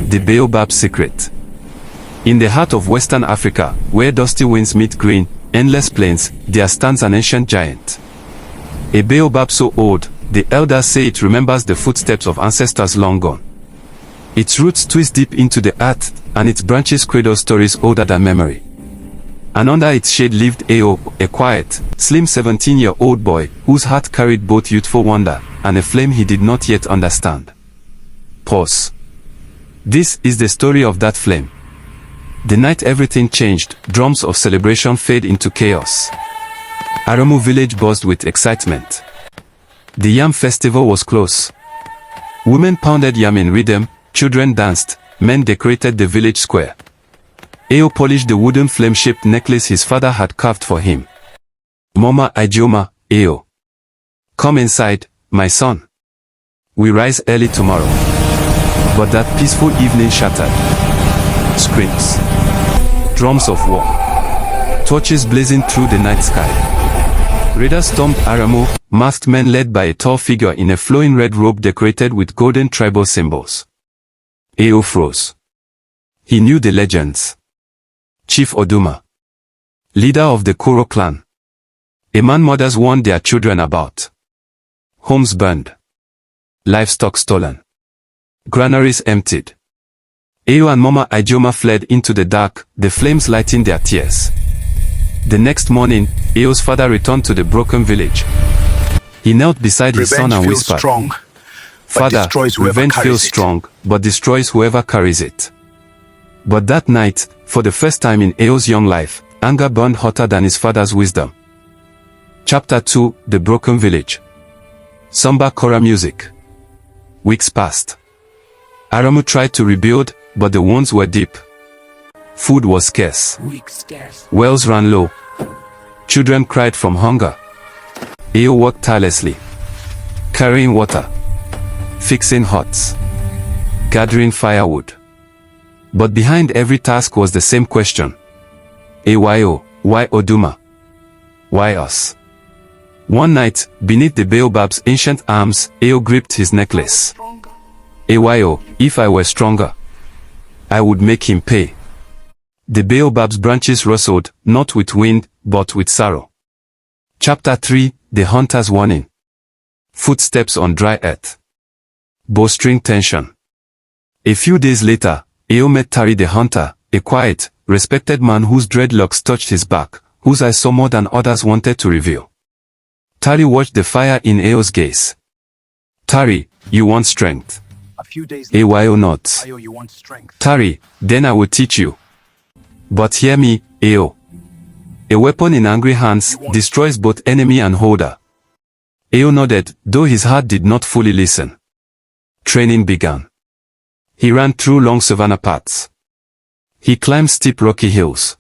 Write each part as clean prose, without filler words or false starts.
The Baobab Secret. In the heart of Western Africa, where dusty winds meet green, endless plains, there stands an ancient giant. A baobab so old, the elders say it remembers the footsteps of ancestors long gone. Its roots twist deep into the earth, and its branches cradle stories older than memory. And under its shade lived Ao, a quiet, slim 17-year-old boy, whose heart carried both youthful wonder, and a flame he did not yet understand. Pause. This is the story of that flame. The night everything changed, drums of celebration fade into chaos. Aramu village buzzed with excitement. The yam festival was close. Women pounded yam in rhythm, children danced, men decorated the village square. Ao polished the wooden flame-shaped necklace his father had carved for him. Mama Ijeoma, Ao. Come inside, my son. We rise early tomorrow. But that peaceful evening shattered. Screams. Drums of war. Torches blazing through the night sky. Raiders stormed Aramu, masked men led by a tall figure in a flowing red robe decorated with golden tribal symbols. Ao froze. He knew the legends. Chief Oduma. Leader of the Koro clan. A man mothers warned their children about. Homes burned. Livestock stolen. Granaries emptied. Ao and Mama Ijeoma fled into the dark, the flames lighting their tears. The next morning, Ao's father returned to the broken village. He knelt beside his son and whispered, "Father, revenge feels strong, but destroys whoever carries it." But that night, for the first time in Ao's young life, anger burned hotter than his father's wisdom. Chapter 2, The Broken Village. Somber Kora music. Weeks passed. Aramu tried to rebuild, but the wounds were deep. Food was scarce. Wells ran low. Children cried from hunger. Ao worked tirelessly. Carrying water. Fixing huts. Gathering firewood. But behind every task was the same question. Ayo, why Oduma? Why us? One night, beneath the baobab's ancient arms, Ao gripped his necklace. Ayo, if I were stronger, I would make him pay. The baobab's branches rustled, not with wind, but with sorrow. Chapter 3, The Hunter's Warning. Footsteps on dry earth. Bowstring tension. A few days later, Ao met Tari the hunter, a quiet, respected man whose dreadlocks touched his back, whose eyes saw more than others wanted to reveal. Tari watched the fire in Ao's gaze. Tari, you want strength. Ayo nods. Tari, then I will teach you. But hear me, Ao. A weapon in angry hands destroys both enemy and holder. Ao nodded, though his heart did not fully listen. Training began. He ran through long savanna paths. He climbed steep rocky hills.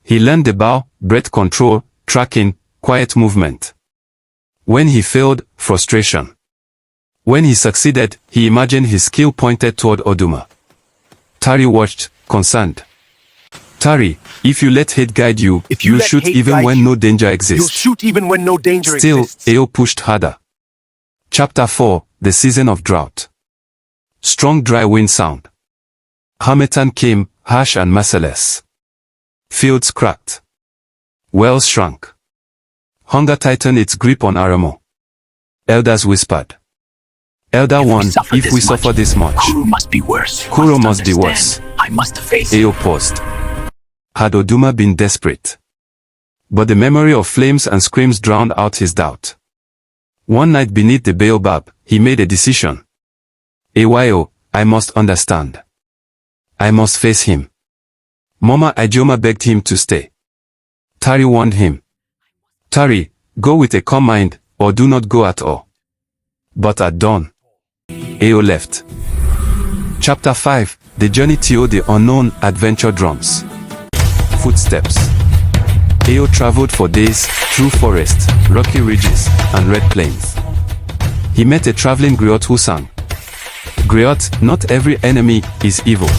He learned the bow, breath control, tracking, quiet movement. When he failed, frustration. When he succeeded, he imagined his skill pointed toward Oduma. Tari watched, concerned. Tari, if you let hate guide you, you'll shoot even when no danger exists. Still, Ao pushed harder. Chapter 4, The Season of Drought. Strong dry wind sound. Harmattan came, harsh and merciless. Fields cracked. Wells shrunk. Hunger tightened its grip on Aramu. Elders whispered. Elder One, if we suffer this much, Kuro must be worse. Kuro must be worse. I must face Ao paused. Had Oduma been desperate? But the memory of flames and screams drowned out his doubt. One night beneath the baobab, he made a decision. Ayo, I must understand. I must face him. Mama Ijeoma begged him to stay. Tari warned him. Tari, go with a calm mind, or do not go at all. But at dawn, Ao left. Chapter 5, The Journey to the Unknown, Adventure Drums. Footsteps. Ao traveled for days, through forests, rocky ridges, and red plains. He met a traveling griot who sang. Griot, not every enemy is evil.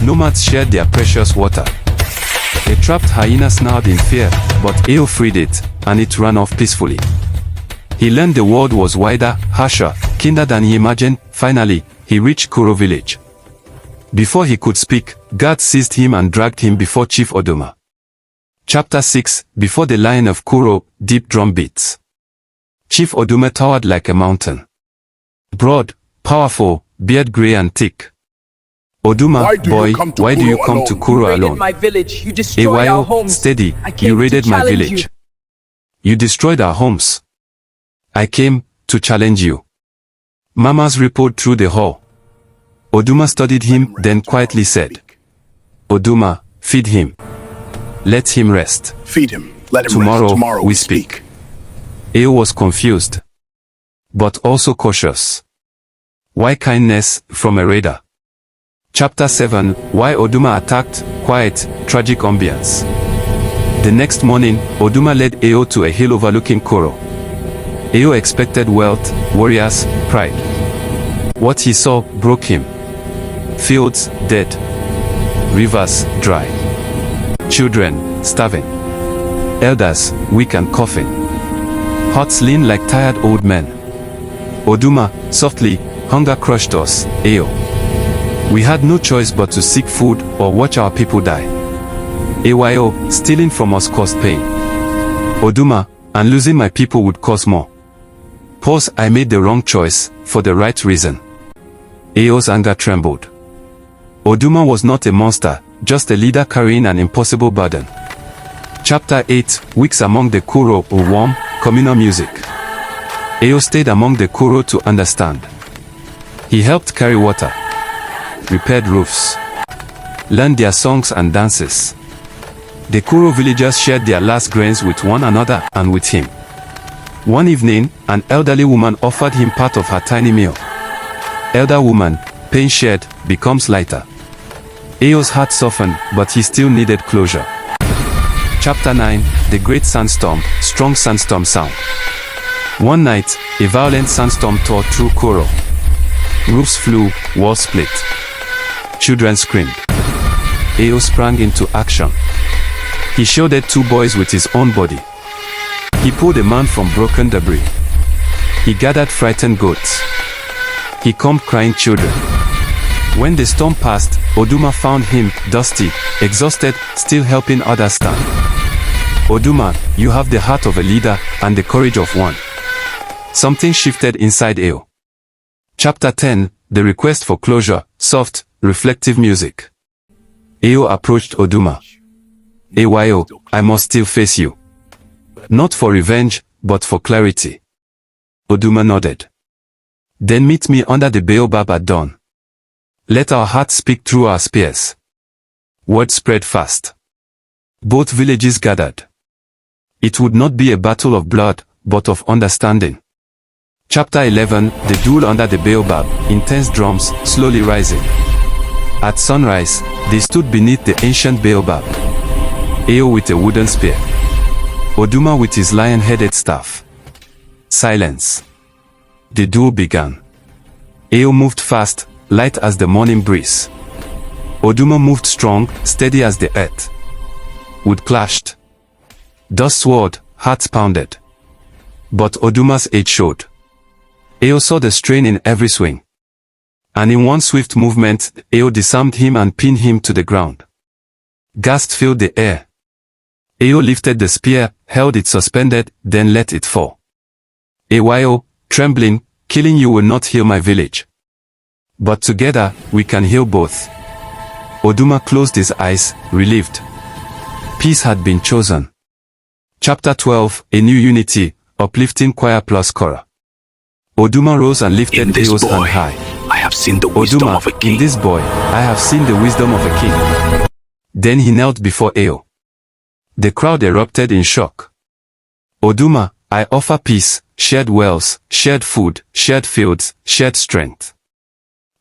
Nomads shared their precious water. A trapped hyena snarled in fear, but Ao freed it, and it ran off peacefully. He learned the world was wider, harsher, kinder than he imagined. Finally, he reached Koro village. Before he could speak, God seized him and dragged him before Chief Oduma. Chapter 6, Before the Lion of Kuro, Deep Drum Beats. Chief Oduma towered like a mountain. Broad, powerful, beard grey and thick. Oduma, boy, why do you come to Kuro alone? My village. You destroyed our homes. Steady, you raided my village. You destroyed our homes. I came to challenge you. Murmurs rippled through the hall. Oduma studied him, then quietly said, Oduma, feed him. Let him rest. Feed him. Let him Tomorrow, rest. Tomorrow we speak. Eo was confused, but also cautious. Why kindness from a raider? Chapter 7, Why Oduma Attacked, Quiet, Tragic Ambience. The next morning, Oduma led Eo to a hill overlooking Kuro. Eo expected wealth, warriors, pride. What he saw broke him. Fields, dead. Rivers, dry. Children, starving. Elders, weak and coughing. Hearts lean like tired old men. Oduma, softly, hunger crushed us, Eo. We had no choice but to seek food or watch our people die. Ayo, stealing from us caused pain. Oduma, and losing my people would cause more. Pause, I made the wrong choice, for the right reason. Ayo's anger trembled. Oduma was not a monster, just a leader carrying an impossible burden. Chapter 8, Weeks among the Kuro, or warm, communal music. Ayo stayed among the Kuro to understand. He helped carry water, repaired roofs, learned their songs and dances. The Kuro villagers shared their last grains with one another and with him. One evening, an elderly woman offered him part of her tiny meal. Elder woman, pain shared, becomes lighter. Ayo's heart softened, but he still needed closure. Chapter 9, The Great Sandstorm, Strong Sandstorm Sound. One night, a violent sandstorm tore through Kuro. Roofs flew, walls split. Children screamed. Ayo sprang into action. He shielded two boys with his own body. He pulled a man from broken debris. He gathered frightened goats. He calmed crying children. When the storm passed, Oduma found him, dusty, exhausted, still helping others stand. Oduma, you have the heart of a leader, and the courage of one. Something shifted inside Ayo. Chapter 10, The Request for Closure, Soft, Reflective Music. Ayo approached Oduma. Ayo, I must still face you. Not for revenge, but for clarity. Oduma nodded. Then meet me under the Baobab at dawn. Let our hearts speak through our spears. Word spread fast. Both villages gathered. It would not be a battle of blood, but of understanding. Chapter 11, The Duel under the Baobab, intense drums, slowly rising. At sunrise, they stood beneath the ancient Baobab. Ayo with a wooden spear. Oduma with his lion-headed staff. Silence. The duel began. Ayo moved fast, light as the morning breeze. Oduma moved strong, steady as the earth. Wood clashed. Dust swirled, hearts pounded. But Oduma's age showed. Ayo saw the strain in every swing. And in one swift movement, Ayo disarmed him and pinned him to the ground. Gasps filled the air. Ayo lifted the spear, held it suspended, then let it fall. Ayo, trembling, killing you will not heal my village. But together, we can heal both. Oduma closed his eyes, relieved. Peace had been chosen. Chapter 12, A New Unity, Uplifting Choir plus Chorus. Oduma rose and lifted Ayo's hand high. I have seen the wisdom of a king. In this boy, I have seen the wisdom of a king. Then he knelt before Ayo. The crowd erupted in shock. Oduma, I offer peace, shared wells, shared food, shared fields, shared strength.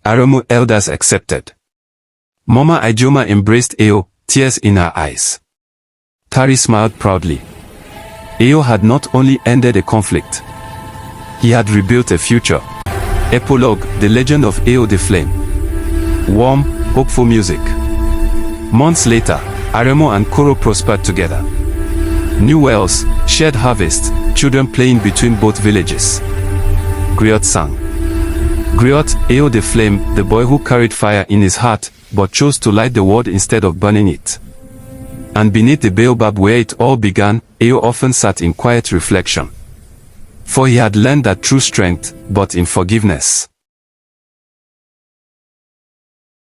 Aramu elders accepted. Mama Ijoma embraced Ayo, tears in her eyes. Tari smiled proudly. Ayo had not only ended a conflict. He had rebuilt a future. Epilogue, The Legend of Ayo the Flame. Warm, hopeful music. Months later, Aremo and Kuro prospered together. New wells, shared harvests, children playing between both villages. Griot sang. Griot, Ayo the Flame, the boy who carried fire in his heart, but chose to light the world instead of burning it. And beneath the baobab where it all began, Eo often sat in quiet reflection. For he had learned that true strength, but in forgiveness.